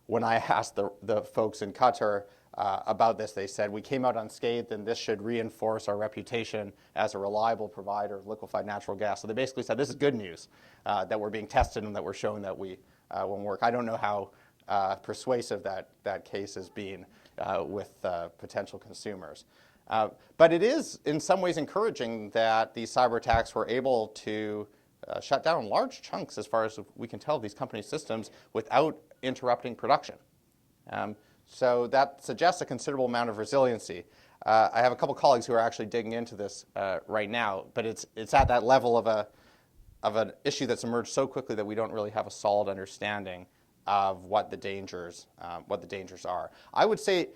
When I asked the folks in Qatar about this, they said, we came out unscathed and this should reinforce our reputation as a reliable provider of liquefied natural gas. So they basically said, this is good news, that we're being tested and that we're showing that we won't work. I don't know how persuasive that case has been with potential consumers. But it is in some ways encouraging that these cyber attacks were able to shut down large chunks, as far as we can tell, of these company systems without interrupting production. So that suggests a considerable amount of resiliency. I have a couple colleagues who are actually digging into this right now, but it's at that level of an issue that's emerged so quickly that we don't really have a solid understanding of what the dangers are. I would say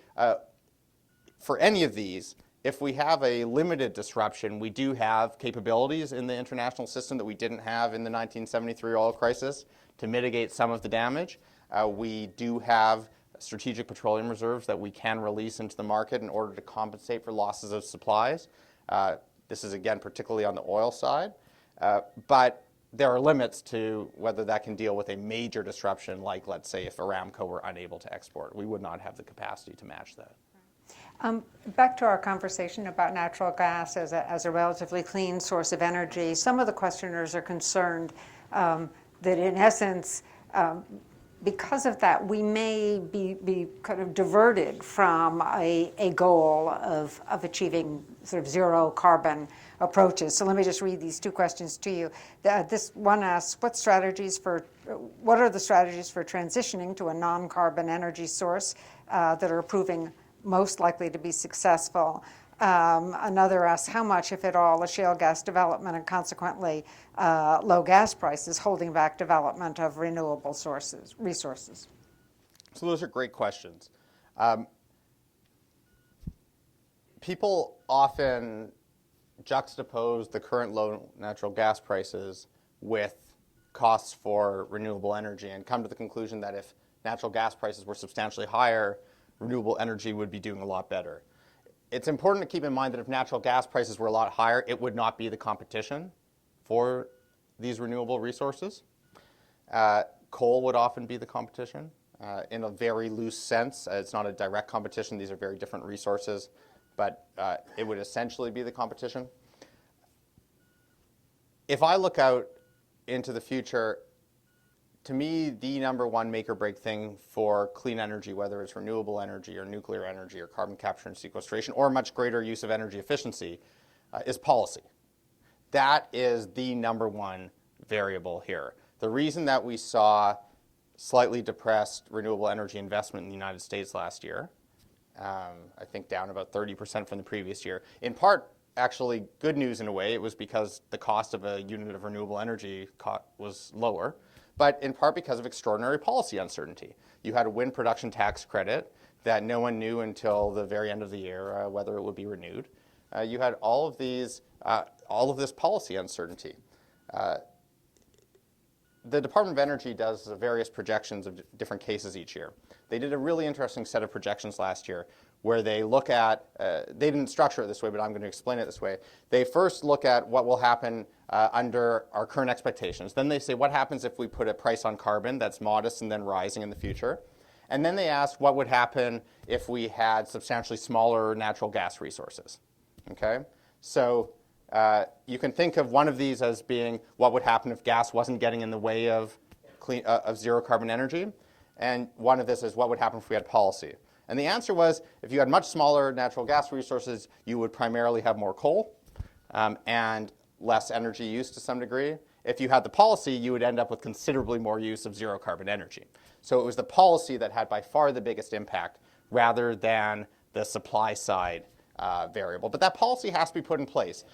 for any of these, if we have a limited disruption, we do have capabilities in the international system that we didn't have in the 1973 oil crisis to mitigate some of the damage. We do have strategic petroleum reserves that we can release into the market in order to compensate for losses of supplies. This is, again, particularly on the oil side. But there are limits to whether that can deal with a major disruption, like, let's say, if Aramco were unable to export. We would not have the capacity to match that. Back to our conversation about natural gas as a relatively clean source of energy, some of the questioners are concerned that in essence, because of that, we may be kind of diverted from a goal of achieving sort of zero carbon approaches. So let me just read these two questions to you. This one asks, what are the strategies for transitioning to a non-carbon energy source that are proving most likely to be successful? Another asks, how much, if at all, is shale gas development and consequently low gas prices holding back development of renewable resources? So those are great questions. People often juxtapose the current low natural gas prices with costs for renewable energy and come to the conclusion that if natural gas prices were substantially higher, renewable energy would be doing a lot better. It's important to keep in mind that if natural gas prices were a lot higher, it would not be the competition for these renewable resources. Coal would often be the competition in a very loose sense. It's not a direct competition. These are very different resources, but it would essentially be the competition. If I look out into the future, to me, the number one make or break thing for clean energy, whether it's renewable energy or nuclear energy or carbon capture and sequestration or much greater use of energy efficiency, is policy. That is the number one variable here. The reason that we saw slightly depressed renewable energy investment in the United States last year, I think down about 30% from the previous year, in part, actually good news in a way, it was because the cost of a unit of renewable energy was lower, but in part because of extraordinary policy uncertainty. You had a wind production tax credit that no one knew until the very end of the year whether it would be renewed. You had all of this policy uncertainty. The Department of Energy does various projections of different cases each year. They did a really interesting set of projections last year where they look at, they didn't structure it this way, but I'm going to explain it this way. They first look at what will happen under our current expectations. Then they say, what happens if we put a price on carbon that's modest and then rising in the future? And then they ask what would happen if we had substantially smaller natural gas resources. Okay? So you can think of one of these as being what would happen if gas wasn't getting in the way of zero carbon energy. And one of this is what would happen if we had policy. And the answer was, if you had much smaller natural gas resources, you would primarily have more coal and less energy use to some degree. If you had the policy, you would end up with considerably more use of zero carbon energy. So it was the policy that had by far the biggest impact rather than the supply side variable. But that policy has to be put in place.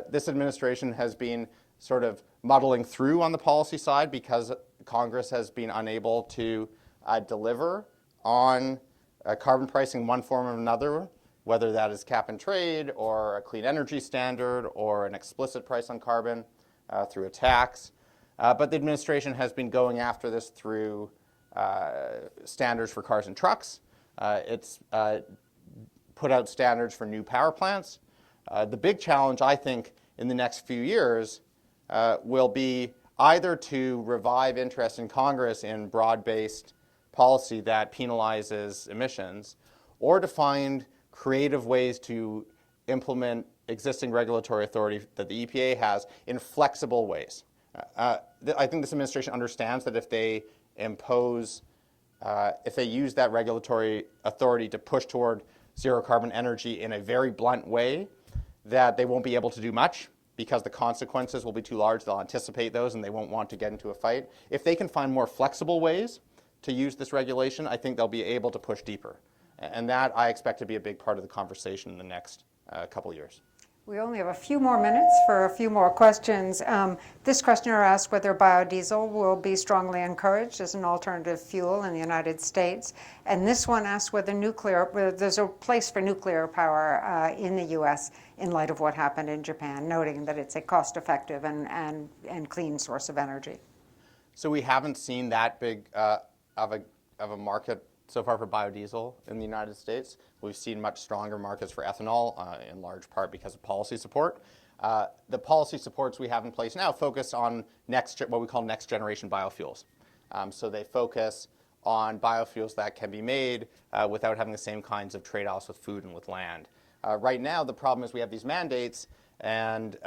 This administration has been sort of muddling through on the policy side because Congress has been unable to deliver on carbon pricing in one form or another, whether that is cap and trade or a clean energy standard or an explicit price on carbon through a tax. But the administration has been going after this through standards for cars and trucks. It's put out standards for new power plants. The big challenge, I think, in the next few years will be either to revive interest in Congress in broad-based policy that penalizes emissions, or to find creative ways to implement existing regulatory authority that the EPA has in flexible ways. I think this administration understands that if they use that regulatory authority to push toward zero carbon energy in a very blunt way, that they won't be able to do much. because the consequences will be too large. They'll anticipate those and they won't want to get into a fight. If they can find more flexible ways to use this regulation, I think they'll be able to push deeper. And that I expect to be a big part of the conversation in the next couple years. We only have a few more minutes for a few more questions. This questioner asked whether biodiesel will be strongly encouraged as an alternative fuel in the United States. And this one asked whether there's a place for nuclear power in the U.S. in light of what happened in Japan, noting that it's a cost-effective and clean source of energy. So we haven't seen that big of a market so far for biodiesel in the United States. We've seen much stronger markets for ethanol, in large part because of policy support. The policy supports we have in place now focus on what we call next generation biofuels. So they focus on biofuels that can be made without having the same kinds of trade-offs with food and with land. Right now, the problem is we have these mandates, and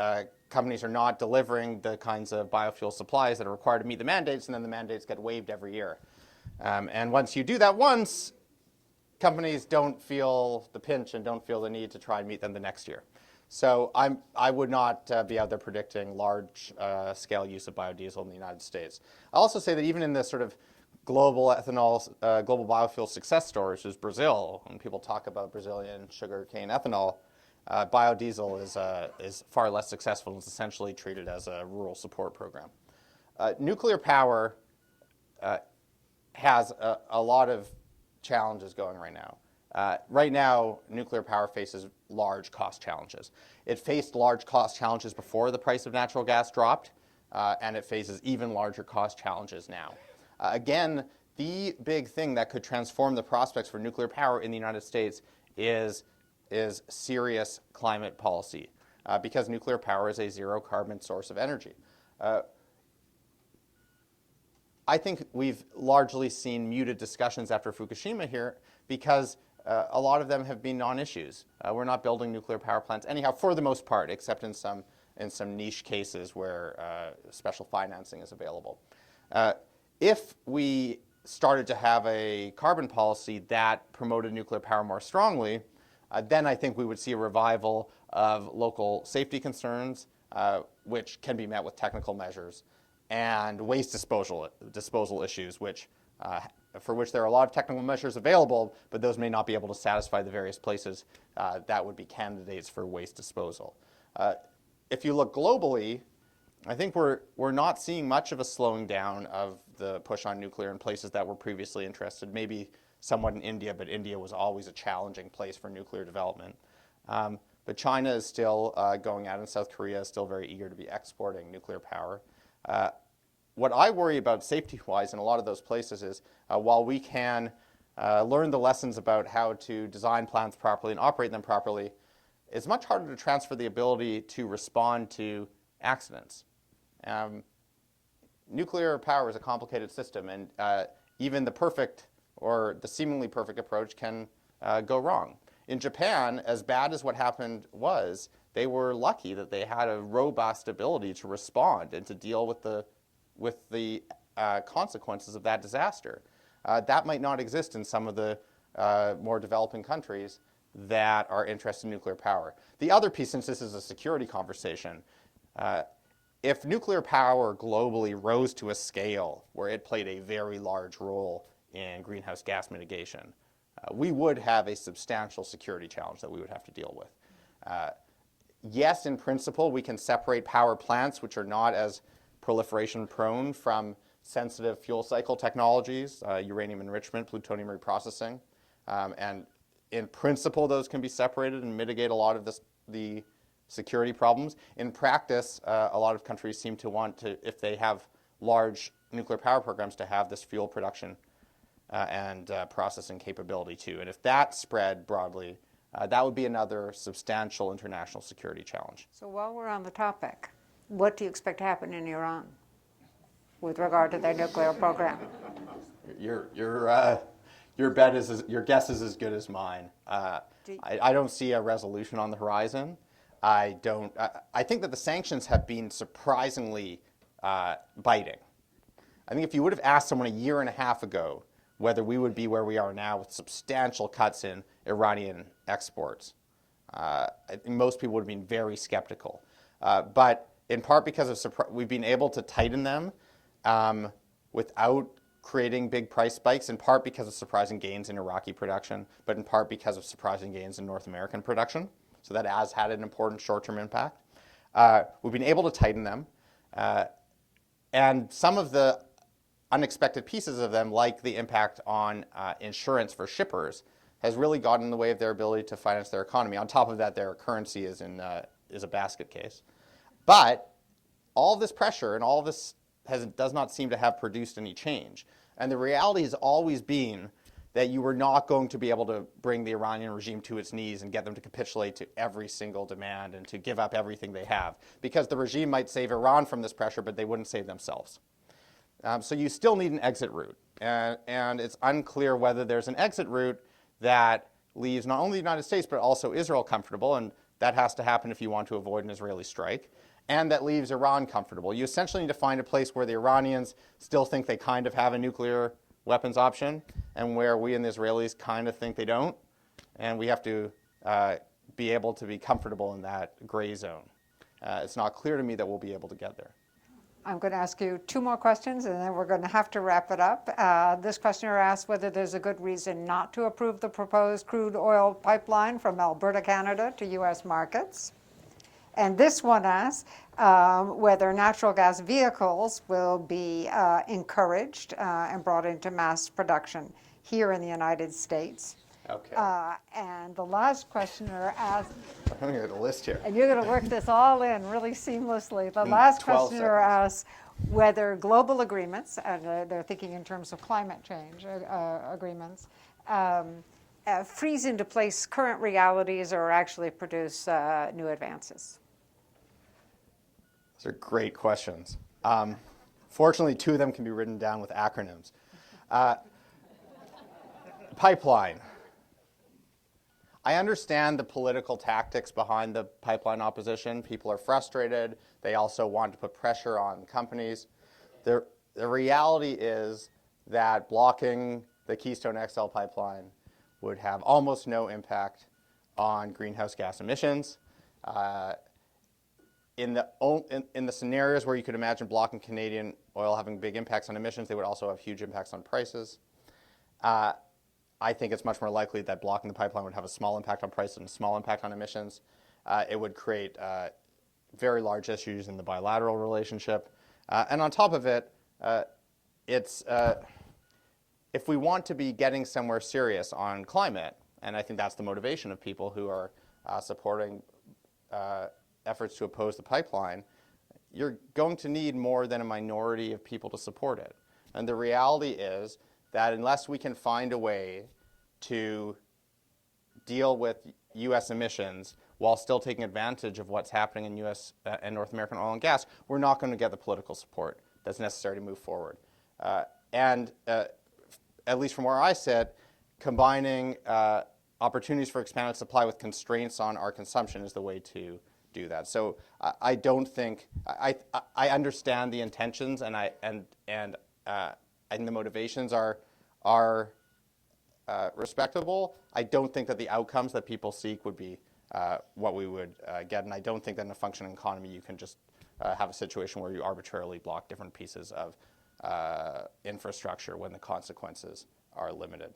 companies are not delivering the kinds of biofuel supplies that are required to meet the mandates, and then the mandates get waived every year. And once you do that once, companies don't feel the pinch and don't feel the need to try and meet them the next year. So I would not be out there predicting large scale use of biodiesel in the United States. I'll also say that even in this sort of global biofuel success stories, which is Brazil, when people talk about Brazilian sugarcane ethanol, biodiesel is far less successful and is essentially treated as a rural support program. Nuclear power has a lot of challenges going right now. Right now, nuclear power faces large cost challenges. It faced large cost challenges before the price of natural gas dropped, and it faces even larger cost challenges now. Again, the big thing that could transform the prospects for nuclear power in the United States is serious climate policy, because nuclear power is a zero carbon source of energy. I think we've largely seen muted discussions after Fukushima here because a lot of them have been non-issues. We're not building nuclear power plants anyhow, for the most part, except in some niche cases where special financing is available. If we started to have a carbon policy that promoted nuclear power more strongly, then I think we would see a revival of local safety concerns, which can be met with technical measures, and waste disposal issues, for which there are a lot of technical measures available, but those may not be able to satisfy the various places that would be candidates for waste disposal. If you look globally, I think we're not seeing much of a slowing down of the push on nuclear in places that were previously interested, maybe somewhat in India, but India was always a challenging place for nuclear development. But China is still going at it, and South Korea is still very eager to be exporting nuclear power. What I worry about safety-wise in a lot of those places is while we can learn the lessons about how to design plants properly and operate them properly, it's much harder to transfer the ability to respond to accidents. Nuclear power is a complicated system, and even the perfect or the seemingly perfect approach can go wrong. In Japan, as bad as what happened was, they were lucky that they had a robust ability to respond and to deal with the consequences of that disaster. That might not exist in some of the more developing countries that are interested in nuclear power. The other piece, since this is a security conversation, if nuclear power globally rose to a scale where it played a very large role in greenhouse gas mitigation, we would have a substantial security challenge that we would have to deal with. Yes, in principle, we can separate power plants, which are not as proliferation prone, from sensitive fuel cycle technologies, uranium enrichment, plutonium reprocessing. And in principle, those can be separated and mitigate a lot of the security problems. In practice, a lot of countries seem to want to, if they have large nuclear power programs, to have this fuel production and processing capability too. And if that spread broadly, that would be another substantial international security challenge. So while we're on the topic, what do you expect to happen in Iran with regard to their nuclear program? Your guess is as good as mine. I don't see a resolution on the horizon. I think that the sanctions have been surprisingly biting. I think if you would have asked someone a year and a half ago whether we would be where we are now with substantial cuts in Iranian exports, I think most people would have been very skeptical. But in part because of we've been able to tighten them without creating big price spikes, in part because of surprising gains in Iraqi production, but in part because of surprising gains in North American production. So that has had an important short-term impact. We've been able to tighten them. And some of the unexpected pieces of them, like the impact on insurance for shippers, has really gotten in the way of their ability to finance their economy. On top of that, their currency is a basket case. But all this pressure and all this does not seem to have produced any change. And the reality has always been that you were not going to be able to bring the Iranian regime to its knees and get them to capitulate to every single demand and to give up everything they have. Because the regime might save Iran from this pressure, but they wouldn't save themselves. So you still need an exit route. And it's unclear whether there's an exit route that leaves not only the United States, but also Israel comfortable. And that has to happen if you want to avoid an Israeli strike. And that leaves Iran comfortable. You essentially need to find a place where the Iranians still think they kind of have a nuclear weapons option, and where we and the Israelis kind of think they don't. And we have to be able to be comfortable in that gray zone. It's not clear to me that we'll be able to get there. I'm going to ask you 2 more questions, and then we're going to have to wrap it up. This questioner asks whether there's a good reason not to approve the proposed crude oil pipeline from Alberta, Canada to U.S. markets. And this one asks whether natural gas vehicles will be encouraged and brought into mass production here in the United States. Okay. And the last questioner asks, I'm going to get a list here. and you're going to work this all in really seamlessly. The last 12 questioner seconds. asks whether global agreements, and they're thinking in terms of climate change agreements, freeze into place current realities or actually produce new advances. Those are great questions. Fortunately, 2 of them can be written down with acronyms. Pipeline. I understand the political tactics behind the pipeline opposition. People are frustrated. They also want to put pressure on companies. The reality is that blocking the Keystone XL pipeline would have almost no impact on greenhouse gas emissions. In the scenarios where you could imagine blocking Canadian oil having big impacts on emissions, they would also have huge impacts on prices. I think it's much more likely that blocking the pipeline would have a small impact on prices and a small impact on emissions. It would create very large issues in the bilateral relationship. And on top of it, if we want to be getting somewhere serious on climate, and I think that's the motivation of people who are supporting efforts to oppose the pipeline, you're going to need more than a minority of people to support it. And the reality is that unless we can find a way to deal with U.S. emissions while still taking advantage of what's happening in U.S. And North American oil and gas, we're not going to get the political support that's necessary to move forward. And at least from where I sit, combining opportunities for expanded supply with constraints on our consumption is the way to do that. So I don't think I understand the intentions and the motivations are respectable. I don't think that the outcomes that people seek would be what we would get, and I don't think that in a functioning economy you can just have a situation where you arbitrarily block different pieces of infrastructure when the consequences are limited.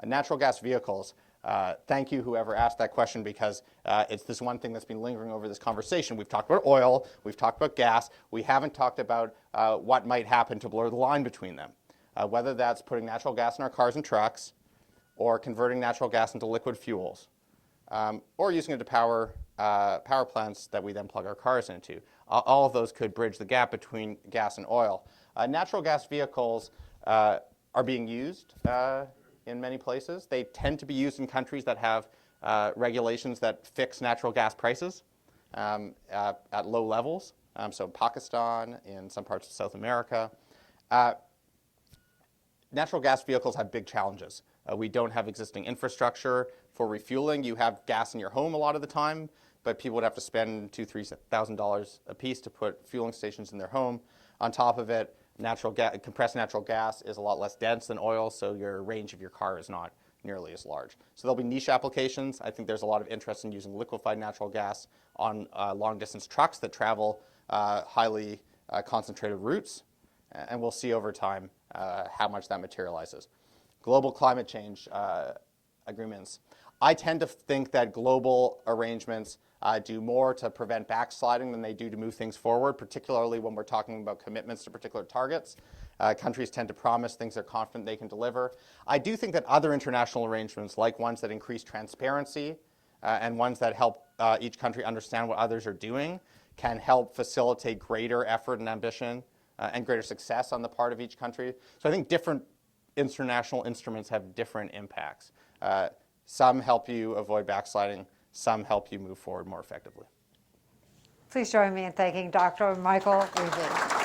Natural gas vehicles. Thank you, whoever asked that question, because it's this one thing that's been lingering over this conversation. We've talked about oil, we've talked about gas, we haven't talked about what might happen to blur the line between them. Whether that's putting natural gas in our cars and trucks, or converting natural gas into liquid fuels, or using it to power plants that we then plug our cars into. All of those could bridge the gap between gas and oil. Natural gas vehicles are being used in many places. They tend to be used in countries that have regulations that fix natural gas prices at low levels. So Pakistan, in some parts of South America. Natural gas vehicles have big challenges. We don't have existing infrastructure for refueling. You have gas in your home a lot of the time, but people would have to spend $2,000-$3,000 a piece to put fueling stations in their home. On top of it, compressed natural gas is a lot less dense than oil, so your range of your car is not nearly as large. So there'll be niche applications. I think there's a lot of interest in using liquefied natural gas on long-distance trucks that travel highly concentrated routes, and we'll see over time how much that materializes. Global climate change agreements. I tend to think that global arrangements do more to prevent backsliding than they do to move things forward, particularly when we're talking about commitments to particular targets. Countries tend to promise things they're confident they can deliver. I do think that other international arrangements, like ones that increase transparency and ones that help each country understand what others are doing, can help facilitate greater effort and ambition and greater success on the part of each country. So I think different international instruments have different impacts. Some help you avoid backsliding, some help you move forward more effectively. Please join me in thanking Dr. Michael Levy.